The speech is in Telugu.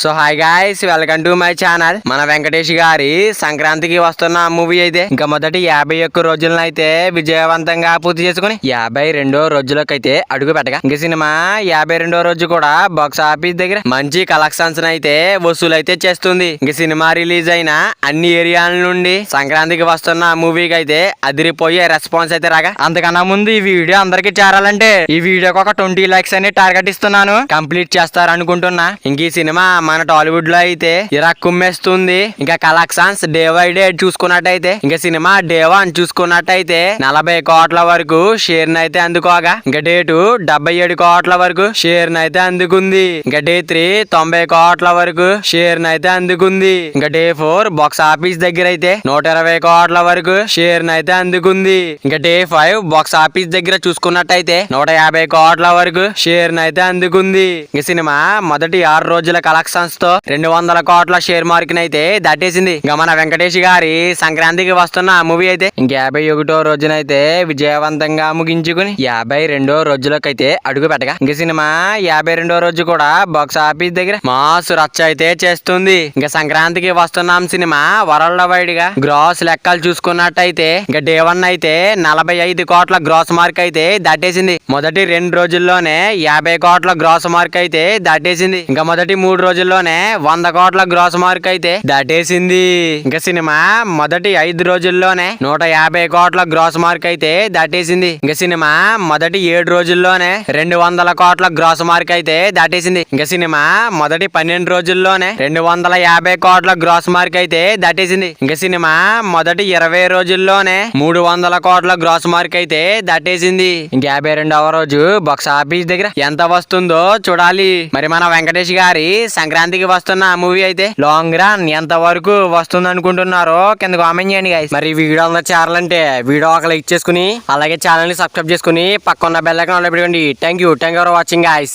So hi guys, welcome to my channel. మన వెంకటేష్ గారి సంక్రాంతికి వస్తున్న మూవీ అయితే ఇంకా మొదటి 51 రోజులను అయితే విజయవంతంగా పూర్తి చేసుకుని 52వ రోజులకైతే అడుగు పెట్టగా ఇంక సినిమా 52వ రోజు కూడా బాక్స్ ఆఫీస్ దగ్గర మంచి కలెక్షన్స్ అయితే వసూలు అయితే చేస్తుంది. ఇంక సినిమా రిలీజ్ అయిన అన్ని ఏరియాల నుండి సంక్రాంతికి వస్తున్న మూవీకి అయితే అదిరిపోయే రెస్పాన్స్ అయితే రాగా, అంతకన్నా ముందు ఈ వీడియో అందరికి చేరాలంటే ఈ వీడియోకి ఒక 20 లైక్స్ అని టార్గెట్ ఇస్తున్నాను. కంప్లీట్ చేస్తారనుకుంటున్నా. ఇంక ఈ సినిమా మన టాలీవుడ్ లో అయితే ఇరా కుమ్మేస్తుంది. ఇంకా కలెక్షన్స్ డే బై డే చూసుకున్నట్టయితే ఇంకా సినిమా డే 1 చూసుకున్నట్టయితే 40 కోట్ల వరకు షేర్ అయితే అందుకోగా, ఇంకా డే 2 77 కోట్ల వరకు షేర్ అయితే అందుకుంది. ఇంకా డే 3 90 కోట్ల వరకు షేర్ అయితే అందుకుంది. ఇంకా డే 4 బాక్స్ ఆఫీస్ దగ్గర అయితే 120 కోట్ల వరకు షేర్ అయితే అందుకుంది. ఇంకా డే 5 బాక్స్ ఆఫీస్ దగ్గర చూసుకున్నట్టయితే 150 కోట్ల వరకు షేర్ అయితే అందుకుంది. ఇంకా సినిమా మొదటి 6 రోజుల కలెక్షన్స్ తో 200 కోట్ల షేర్ మార్క్ అయితే దాటేసింది. ఇంకా మన వెంకటేష్ గారి సంక్రాంతికి వస్తున్న మూవీ అయితే ఇంకా 51వ రోజునైతే విజయవంతంగా ముగించుకుని 52వ రోజులకైతే అడుగు పెట్టగా ఇంక సినిమా 52వ రోజు కూడా బాక్స్ ఆఫీస్ దగ్గర మాస్ రచ్చ అయితే చేస్తుంది. ఇంకా సంక్రాంతికి వస్తున్నాం సినిమా వరల్డ్ వైడ్ గా గ్రాస్ లెక్కలు చూసుకున్నట్టయితే ఇంకా డే 1 అయితే 45 కోట్ల గ్రాస్ మార్క్ అయితే దాటేసింది. మొదటి 2 రోజుల్లోనే 50 కోట్ల గ్రాస్ మార్క్ అయితే దాటేసింది. ఇంకా మొదటి 3 రోజుల్లోనే 100 కోట్ల గ్రాస్ మార్క్ అయితే దాటేసింది. ఇంకా సినిమా మొదటి 5 రోజుల్లోనే 150 కోట్ల గ్రాస్ మార్క్ అయితే దాటేసింది. ఇంకా సినిమా మొదటి 7 రోజుల్లోనే 200 కోట్ల గ్రాస్ మార్క్ అయితే దాటేసింది. ఇంకా సినిమా మొదటి 12 రోజుల్లోనే 250 కోట్ల గ్రాస్ మార్క్ అయితే దాటేసింది. ఇంకా సినిమా మొదటి 20 రోజుల్లోనే 300 కోట్ల గ్రాస్ మార్క్ అయితే దాటేసింది. ఇంకా 52వ రోజు బాక్స్ ఆఫీస్ దగ్గర ఎంత వస్తుందో చూడాలి. మరి మన వెంకటేష్ గారి సంక్రాంతికి వస్తున్న మూవీ అయితే లాంగ్ రన్ ఎంత వరకు వస్తుంది అనుకుంటున్నారో కింద కామెంట్ చేయండి గైస్. మరి వీడియో అందరూ చేరాలంటే వీడియో ఒక లైక్ చేసుకుని అలాగే ఛానల్ ని సబ్స్క్రైబ్ చేసుకుని పక్కన బెల్ ఐకాన్ ఆన్ లో పెట్టుకోండి. Thank you for watching guys.